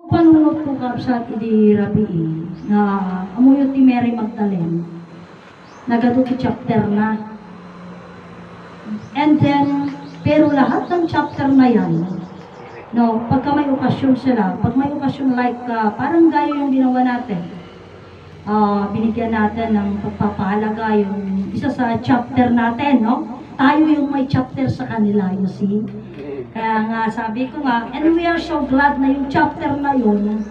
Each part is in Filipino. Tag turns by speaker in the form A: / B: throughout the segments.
A: Panunod ko kapsat idi rabii na amuyot ti Mary Magdalene nagato ti chapter na. And then pero lahat ng chapter na yan, no, pagka may okasyon sila, pag may okasyon like parang gaya yung ginawa natin, binigyan natin ng pagpapahalaga yung isa sa chapter natin, no? Tayo yung may chapter sa kanila, you see? Kaya nga, sabi ko nga, and we are so glad na yung chapter na yun,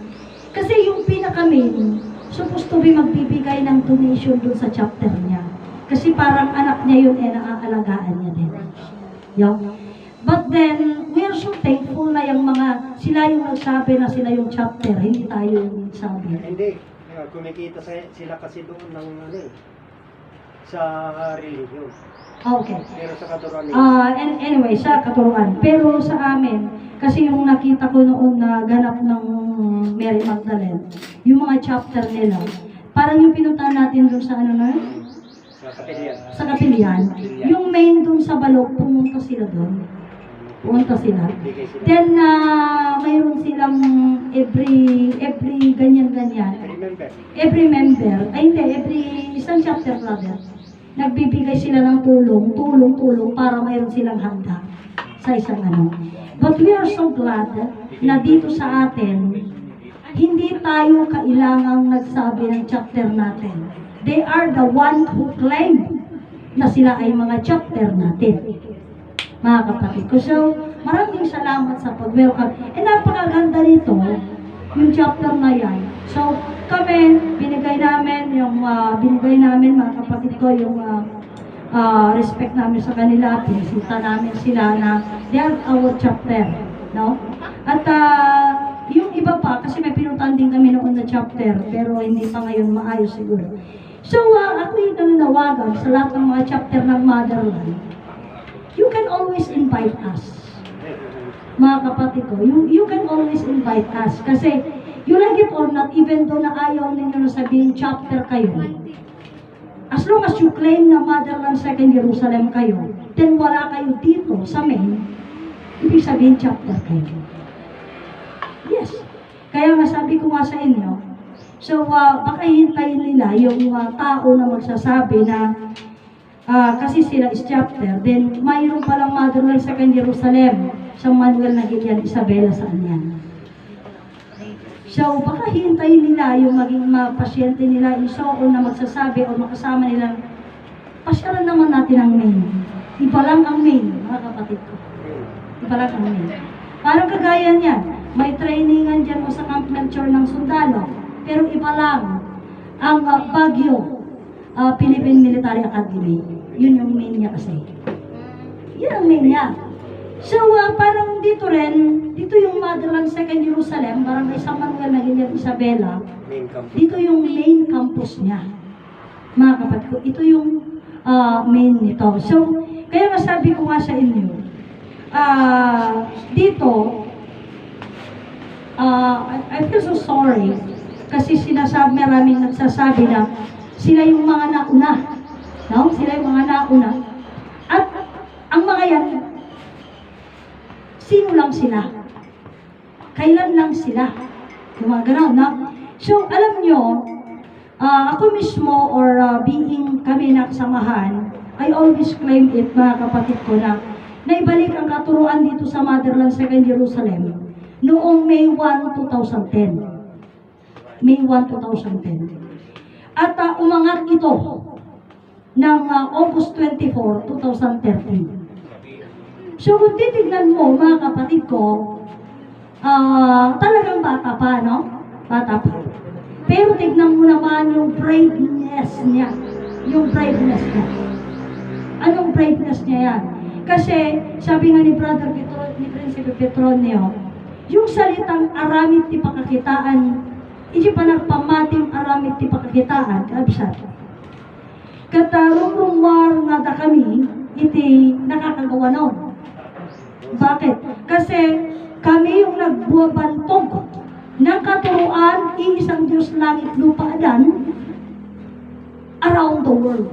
A: kasi yung pinaka-main, supposed to be magbibigay ng donation dun sa chapter niya. Kasi parang anak niya yun, naaalagaan niya din. Yung? But then, we are so thankful na yung mga, sila yung nagsabi na sila yung chapter, hindi tayo yung nagsabi.
B: Hindi. Kumikita sila kasi doon ng sa religion.
A: Okay.
B: Pero sa katuruan
A: Anyway, sa katuruan. Pero sa amin, kasi yung nakita ko noon na ganap ng Mary Magdalene, yung mga chapter nila, parang yung pinuntahan natin doon sa ano na
B: sa kapilyan.
A: Sa kapilyan. Yung main doon sa Balog, pumunta sila doon. Pumunta sila. Then, mayroon silang every ganyan-ganyan. Every member. Ay hindi, every isang chapter rather. Nagbibigay sila ng tulong para mayroon silang handa sa isang ano. But we are so glad na dito sa atin, hindi tayo kailangang nagsabi ng chapter natin. They are the one who claim na sila ay mga chapter natin. Mga kapatid ko. So, maraming salamat sa pag-welcome. Napakaganda nito, yung chapter na yan. So, kami, binigay namin mga kapatid ko, yung respect namin sa kanila, pinisita namin sila na they are our chapter, no? At yung iba pa, kasi may pinuntahan din kami noon na chapter, pero hindi pa ngayon maayos siguro. So, ako yung nananawagan sa lahat ng mga chapter ng Motherland. You can always invite us. Mga kapatid ko, you can always invite us. Kasi, you like it or not, even though na ayaw ninyo na sabihin chapter kayo, as long as you claim na Motherland Second Jerusalem kayo, then wala kayo dito sa main, ibig sabihin chapter kayo. Yes. Kaya nga sabi ko nga sa inyo, so baka hintayin nila yung tao na magsasabi na kasi sila is chapter, then mayroon palang Motherland Second Jerusalem sa Manuel na Gilian Isabela saan yan. So, baka hintayin nila yung maging pasyente nila iso o na magsasabi o makasama nila. Pasyalan naman natin ang main. Iba lang ang main, mga kapatid ko. Iba lang ang main. Parang kagaya niyan, may trainingan dyan o sa Camp Melchor ng sundalo, pero iba lang ang Baguio Philippine Military Academy. Yun yung main niya kasi. Yun ang main niya. So, parang dito rin, dito yung Motherland Second Jerusalem, parang may San Manuel na Gilian Isabela, dito yung main campus niya. Mga kapatid ko, ito yung main nito. So, kaya masabi ko nga sa inyo, dito, I feel so sorry, kasi maraming nagsasabi na sila yung mga nauna. No? Sila yung mga nauna. At ang mga yan, sino lang sila? Kailan lang sila? Yung mga gano'n, no? So, alam nyo, ako mismo or being kami nakasamahan, I always claim it, mga kapatid ko, na naibalik ang katuruan dito sa Motherland Second Jerusalem noong May 1, 2010. May 1, 2010. At umangat ito ng August 24, 2013. So, kung titignan mo, mga kapatid ko, talagang bata pa, no? Bata pa. Pero tignan mo naman yung braveness niya. Yung braveness niya. Anong braveness niya yan? Kasi, sabi nga ni Brother Petro, ni Prinsipe Petronio, yung salitang aramid ti pakakitaan, hindi pa nagpamating aramid ti pakakitaan, kabisat. Katarumumar nga da kami, iti nakakagawa nun. Bakit? Kasi kami yung nagbuwabantog ng katuruan, iisang Diyos langit lupa adan, around the world.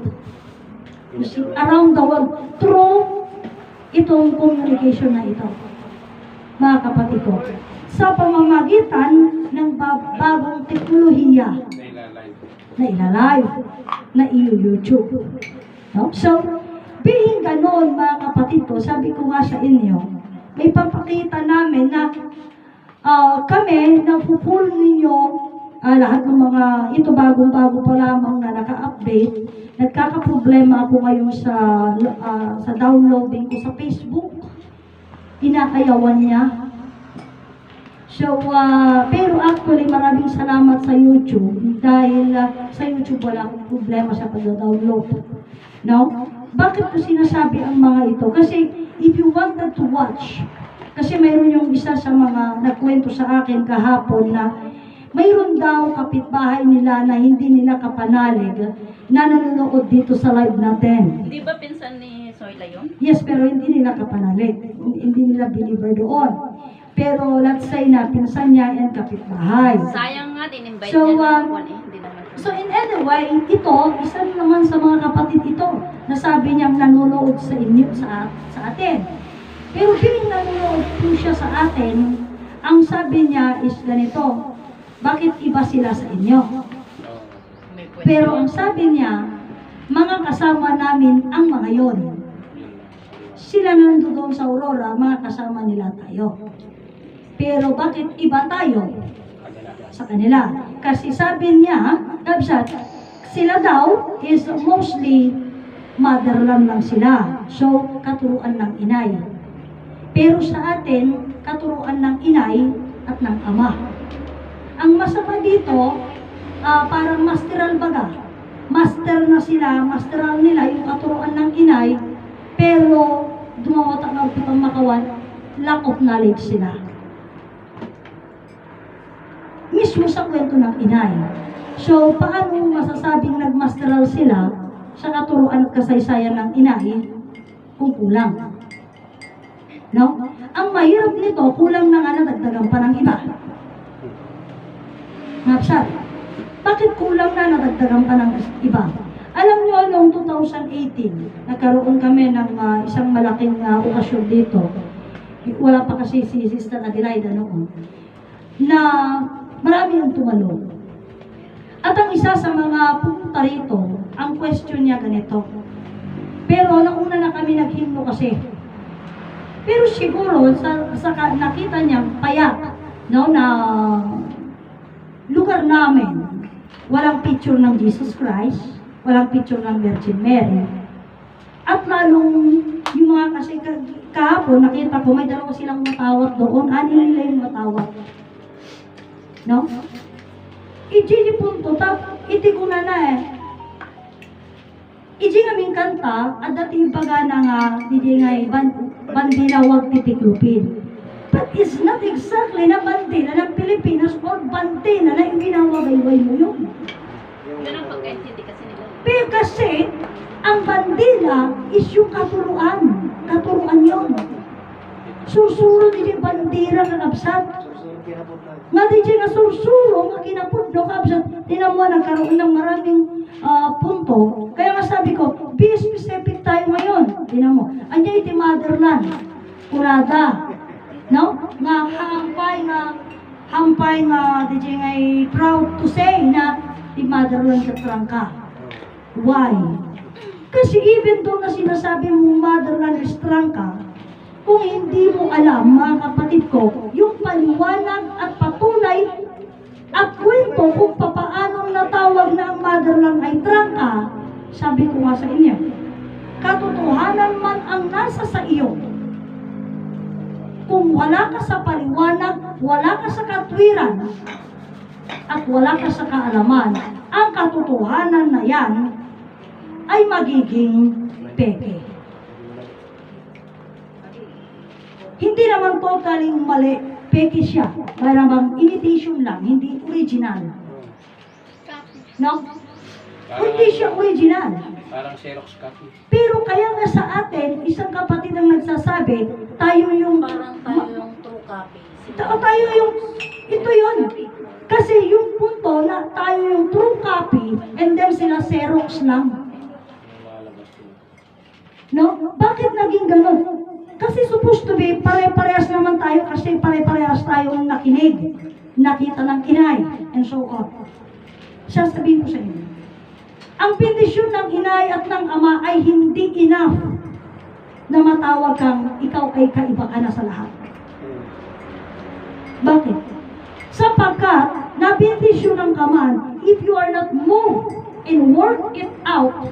A: You see, around the world, through itong communication na ito. Mga kapatid ko. sa pamamagitan ng bagong teknolohiya na ilalive, na i-YouTube. No? So, being ganon, mga kapatid ko, sabi ko nga sa inyo, may papakita namin na kami, napupul ninyo lahat ng mga, ito bagong-bago pa lamang na naka-update, nagkakaproblema ako ngayon sa downloading ko sa Facebook. Inaayawan niya. So, pero actually, maraming salamat sa YouTube dahil sa YouTube wala akong problema sa pag-download. No? Bakit ko sinasabi ang mga ito? Kasi if you wanted to watch, kasi mayroon yung isa sa mga nagkwento sa akin kahapon na mayroon daw kapitbahay nila na hindi nila kapanalig na nanonood dito sa live natin.
C: Di ba pinsan ni Soyla yun?
A: Yes, pero hindi nila kapanalig. Hindi nila believer doon. Pero let's say na pinsan niya and kapitbahay.
C: Sayang nga, din-invite
A: So,
C: niya na ako hindi naman.
A: So in any way, ito, isa naman sa mga kapatid ito na sabi niyang nanonood sa inyo, sa atin. Pero bilang nanonood po siya sa atin, ang sabi niya is ganito, bakit iba sila sa inyo?
C: May question.
A: Pero ang sabi niya, mga kasama namin ang mga yon. Sila na nandoon sa Aurora, mga kasama nila tayo. Pero bakit iba tayo sa kanila? Kasi sabi niya, sila daw is mostly motherland lang sila. So, katuruan ng inay. Pero sa atin, katuruan ng inay at ng ama. Ang masama dito, parang masteral baga. Master na sila, masteral nila yung katuruan ng inay, pero dumawatak ng pitong makawan, lack of knowledge sila. Mismo sa kwento ng inay. So, paano masasabing nagmasteral sila sa katuruan at kasaysayan ng inay kung kulang? No? Ang mahirap nito, kulang na nga nadagdagan pa ng iba. Napsat. Bakit kulang na nadagdagan pa ng iba? Alam nyo, noong 2018, nagkaroon kami ng isang malaking okasyon dito. Wala pa kasi si Sister Adelaida noon. Na marami ang tumalo. At ang isa sa mga pumunta rito, ang question niya ganito. Pero nauna na kami naghimno kasi. Pero siguro, sa nakita niya, payak, no, na lugar namin, walang picture ng Jesus Christ, walang picture ng Virgin Mary. At lalong, yung mga kasi kahapon, nakita ko, may dalawa silang matawat doon, ani nila yung matawat. No? Iji punto, iti ko na iji kaming kanta, at dati yung pagana nga, hindi nga, bandila wag titiklupin. But it's not exactly na bandila ng Pilipinas or bandila na yung ginawagay-way mo yun.
C: Yun ang pagkaintindi kasi nila.
A: Pero kasi, ang bandila is yung katuruan. Katuruan yun. Susunod din yung bandira ng absat. Nga di siya nga susuro, nga kinapod, no, kabsat, tinan mo, nagkaroon ng maraming punto. Kaya nga sabi ko, be specific tayo ngayon. Tinan mo, anya iti motherland, kurada, no? Nga hampay nga, di siya nga proud to say na di motherland sa trangka. Why? Kasi even though na sinasabi mo motherland is trangka, kung hindi mo alam, mga kapatid ko, yung paliwanag at patunay at kwento kung papaanong natawag na ang motherland ay trangka, sabi ko nga sa inyo, katotohanan man ang nasa sa iyo. Kung wala ka sa paliwanag, wala ka sa katwiran, at wala ka sa kaalaman, ang katotohanan na yan ay magiging peke. Hindi naman totally mali, peke siya. Parang imitation lang, hindi original. No? Hindi siya original.
B: Parang Xerox copy.
A: Pero kaya nga sa atin, isang kapatid ang nagsasabi, tayo yung...
C: Parang tayo yung true copy.
A: Tayo yung... Ito yun. Kasi yung punto na tayo yung true copy, and then sila Xerox lang. No? Bakit naging ganun? Kasi supposed to be, pare-parehas naman tayo kasi pare-parehas tayong nakinig, nakita ng inay, and so on. Sasabihin ko sa inyo, ang bendisyon ng inay at ng ama ay hindi enough na matawag kang ikaw ay kaiba ka na sa lahat. Bakit? Sapagkat nabendisyon ng kaman, if you are not moved and work it out,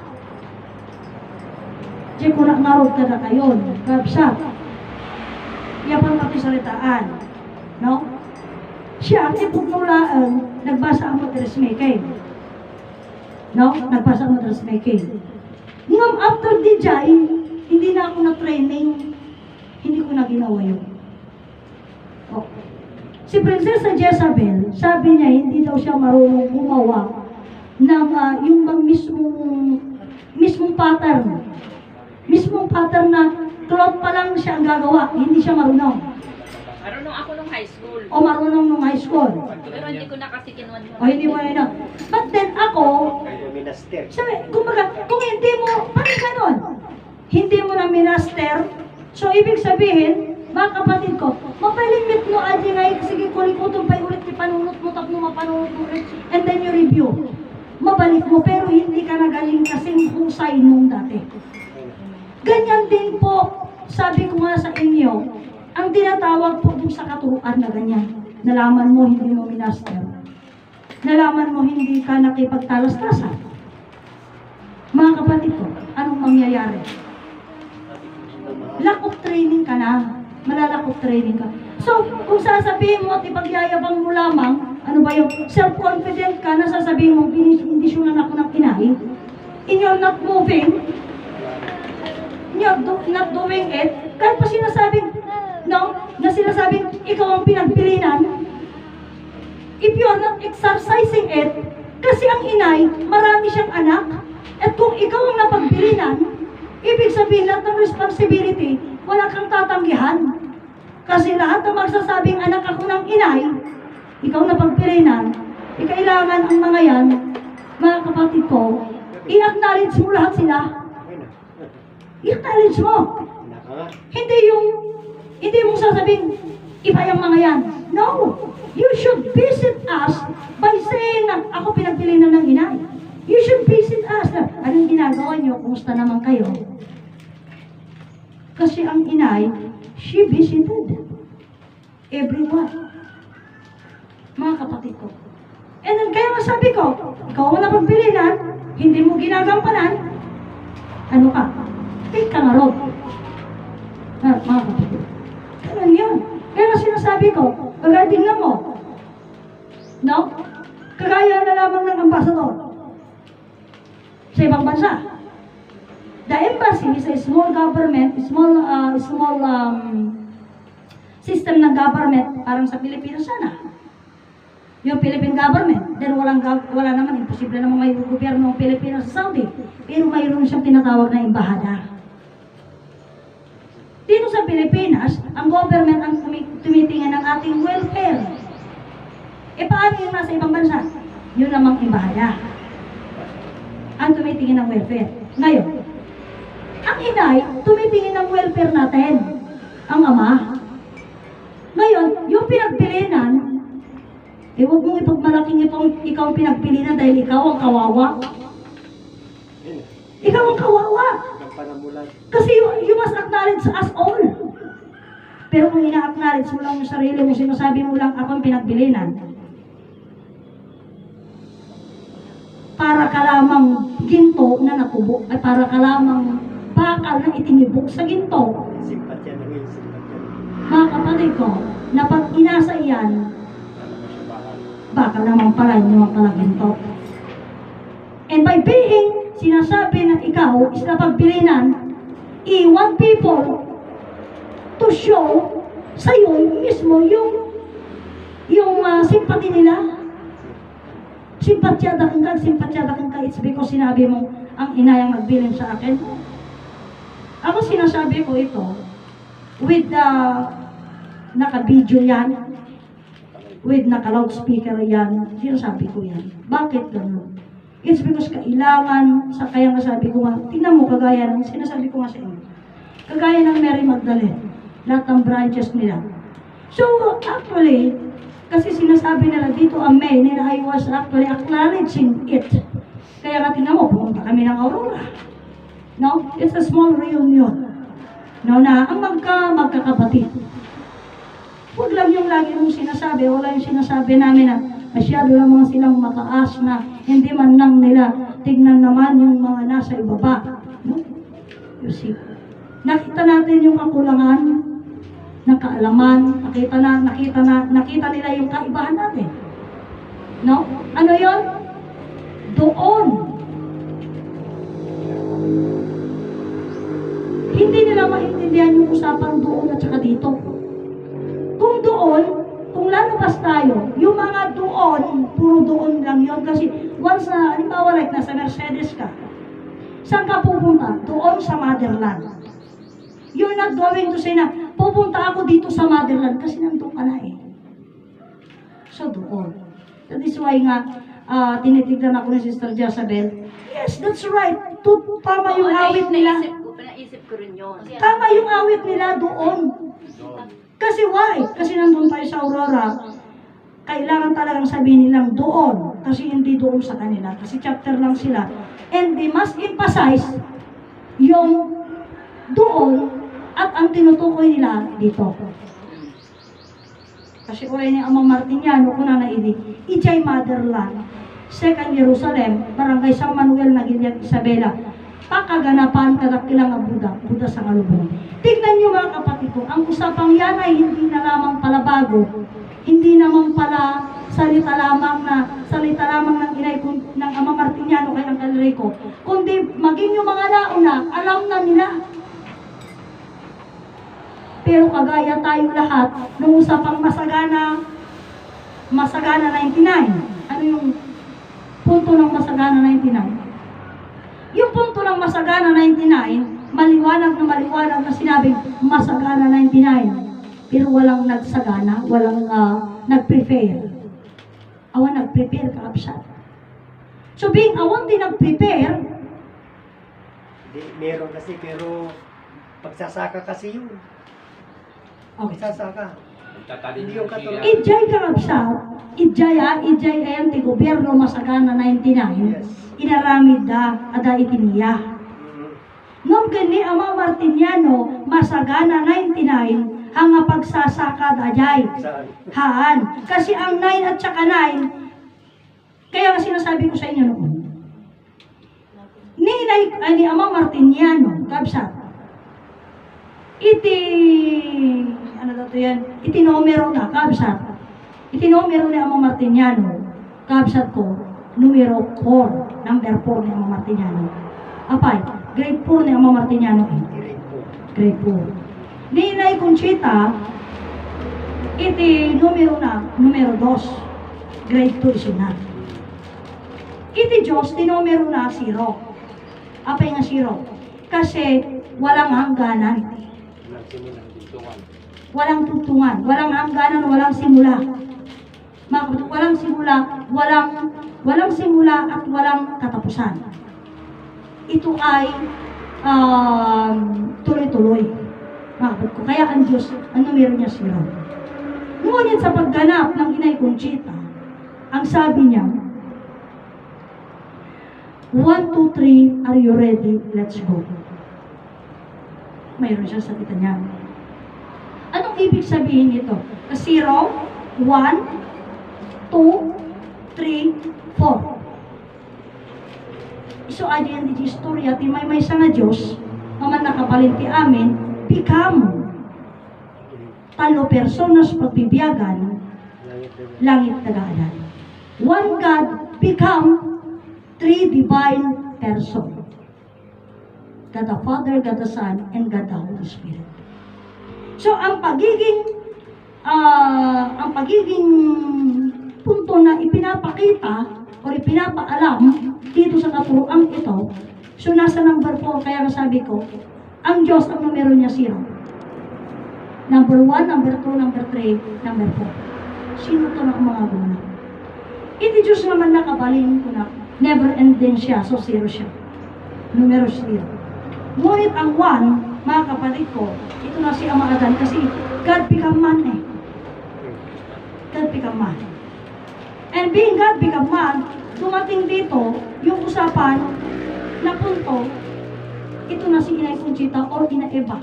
A: di ko na ngarod ka na kayon, kabsat. Yapang patisalitaan. No? Siya, ipugnulaan, nagbasa ang dressmaking. No? Nagbasa ang dressmaking. Ngam after the jay, hindi na ako na-training, hindi ko na ginawa yun. Oh. Si Princesa Jezabel, sabi niya, hindi daw siya marunong gumawa ng yung bang mismong pattern. Mismong pattern na cloth pa lang siya ang gagawa, hindi siya marunong.
C: Marunong ako nung high school.
A: O marunong nung high school.
C: Pero hindi ko na kasi kinuha.
A: O hindi mo na. But then ako,
B: Minaster.
A: sabi, kumbaga, kung hindi mo, parang ganon, hindi mo na minaster, so ibig sabihin, mga kapatid ko, mapalimit mo aji ngay, sige kulikutong pa ulit, ipanunot mo, tapos mo mapanunot mo ulit, and then you review. Mabalik mo, pero hindi ka nagaling kasing husay nung dati. Ganyan din po, sabi ko nga sa inyo, ang tinatawag po dun sa katuruan na ganyan. Nalaman mo, hindi mo minaster. Nalaman mo, hindi ka nakipagtalas-tasan. Mga kapatid ko, anong mangyayari? Lack of training ka na. Malalak of training ka. So, kung sasabihin mo at ipagyayabang mo lamang, ano ba yung self-confident ka na sasabihin mo, bindisyonan ako ng inay, and you're not moving, you're not doing it, kahit pa sinasabing, no, na sinasabing, ikaw ang pinagpilinan, if you're not exercising it, kasi ang inay, marami siyang anak, at kung ikaw ang napagpilinan, ibig sabihin lahat ng responsibility, wala kang tatanggihan. Kasi lahat ng magsasabing anak ako ng inay, ikaw na pagpilinan, kailangan ang mga yan, mga kapatid ko, i-acknowledge mo lahat sila. I-acknowledge mo. Hindi mo sasabing, iba yung mga yan. No! You should visit us by saying na ako pinagpilinan ng inay. You should visit us. Anong ginagawa nyo? Kumusta naman kayo? Kasi ang inay, she visited everyone. Mga kapatid ko. And then, kaya masabi ko, ikaw ang napagpilinan, hindi mo ginagampanan, ano ka? Take ka nga rod. Mga kapatid. Ganun yun. Kaya sinasabi ko, kagaya tingnan mo. No? Kagaya na lamang ng ambasador sa ibang bansa. The embassy is a small government, small system ng government, parang sa Pilipinas sana. Yung Philippine government, then wala naman, imposible naman may gobyerno ng Pilipinas sa Saudi. Pero mayroon siyang tinatawag na embahada. Dito sa Pilipinas, ang government ang tumitingin ng ating welfare. E paano yung nasa ibang bansa? Yun namang embahada. Ang tumitingin ng welfare. Ngayon, ang inay, tumitingin ng welfare natin. Ang ama. Ngayon, yung pinagpilinan, huwag mong ipagmalaking ikaw ang pinagpilinan dahil ikaw ang kawawa. Ikaw ang kawawa. Kasi you must acknowledge us all. Pero kung ina-acknowledge mo lang yung sarili mo, sinasabi mo lang ako ang pinagpilinan, para ka lamang ginto na natubo, ay para ka lamang bakal na itinibok sa ginto.
B: Simpatya na yun, simpatya.
A: Mga kapatid ko, na pag inasa iyan, baka naman pala yun naman pala ginto. And by being sinasabi na ikaw is napagpilinan, i-want people to show sa'yo mismo yung simpati nila. Simpatyada kang ka, it's because sinabi mo, ang inay ang nagbilin sa akin. Ako sinasabi ko ito, with the naka-video yan, with naka-loudspeaker yan, sinasabi ko yan. Bakit ganun? It's because kailangan, kaya nga sabi ko nga, tingnan mo kagaya ng, sinasabi ko nga sa inyo, kagaya ng Mary Magdalene. Lahat ng branches nila. So, actually, kasi sinasabi nila dito, amen, and I was actually acknowledging it. Kaya nga tingnan mo, pumunta kami ng Aurora. No? It's a small reunion. No, na ang magkakapatid. Huwag lang yung lagi mong sinasabi, wala yung sinasabi namin na masyado lamang silang mataas na hindi man lang nila tignan naman yung mga nasa ibaba. No? You see? Nakita natin yung kakulangan ng kaalaman, nakita nila yung kaibahan natin. No? Ano yon? Doon. Hindi nila maintindihan yung usapan doon at saka dito. Kung doon, kung lalabas tayo, yung mga doon, puro doon lang yon. Kasi once na, halimbawa like nasa Mercedes ka, saan ka pupunta? Doon sa motherland. You're not going to say na, pupunta ako dito sa motherland kasi nandun ka na eh. So doon. That is why nga, tinitignan ako ni Sister Jezabel. Yes, that's right. Tama yung awit nila.
C: Naisip ko rin yun.
A: Tama yung awit nila doon. Kasi why? Kasi nandun tayo sa Aurora. Kailangan talagang sabihin nilang doon. Kasi hindi doon sa kanila. Kasi chapter lang sila. And they must emphasize yung doon at ang tinutukoy nila dito. Kasi uray ni Amang Martiniano, kuna na ini, Ijay Motherland, Second Jerusalem, Barangay San Manuel, Nagilian, Isabela, pakaganapan kadakilang ang Buddha sa ngalubong. Tignan niyo mga kapatid ko, ang usapang yan ay hindi na lamang pala bago, hindi naman pala salita lamang ng inay ng Ama Martiniano kay Uncle Rico, kundi maging yung mga nauna, alam na nila. Pero kagaya tayong lahat, nung usapang Masagana 99, ano yung punto ng Masagana 99? Yung punto ng Masagana 99, maliwanag na sinabing Masagana 99. Pero walang nagsagana, walang nag-prepare. Awan nag-prepare ka, Absat. So being awan din nag-prepare,
B: Meron kasi, pero pagsasaka kasi yun.
A: okay.
B: Pagsasaka. Hindi yung katulad.
A: Ijay ka, Absat. Ijay ayan, di gobyerno Masagana 99.
B: Yes.
A: Inaramid ada itiniya. Nung gani Ama Martiniano, Masagana 99, hanga pagsasaka dajay.
B: Saan?
A: Haan. Kasi ang 9 at saka 9, kaya nga sinasabi ko sa inyo noon, ni Ama Martiniano, kabsat, itinomero na, kabsat, itinomero ni Ama Martiniano, kabsat ko, numero 4, number 4 ni Ama Martiniano. Apay, grade 4 ni Ama Martiniano. Grade 4. Ni Inay Conchita, numero 2. Grade 2 siya na. Diyos, numero na 0. Apay nga 0. Kasi walang hangganan. Walang tutungan. Walang hangganan, walang simula. Walang simula, walang simula at walang katapusan. Ito ay tuloy-tuloy. Kaya ang Diyos, ang numero niya 0. Ngunit sa pagganap ng Inay Conchita, ang sabi niya, 1, 2, 3, are you ready? Let's go. Mayroon siya sa kita niya. Anong ibig sabihin nito? 0, 1, 2, 3, 4. So, adyan di istorya, ti may sana Diyos, naman nakabalin ti amin, become 3 personas pagbibiyagan, langit nagaanan. One God become 3 divine person. God the Father, God the Son, and God the Holy Spirit. So, ang pagiging punto na ipinapakita o ipinapaalam dito sa katuruan ito, so nasa number 4, kaya sabi ko, ang Diyos ang numero niya 0. Number 1, number 2, number 3, number 4. Sino ito ng mga guna? Hindi Diyos naman nakabalin ko na never ending siya, so 0 siya. Numero 0. Ngunit ang 1, mga kapatid ko, ito na si Ama Adan kasi God become man eh. God become man. And being God become man, dumating dito, yung usapan na punto, ito na si Inay Conchita o Ina Eva.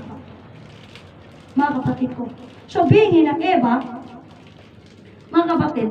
A: Mga kapatid ko. So being Ina Eva, mga kapatid,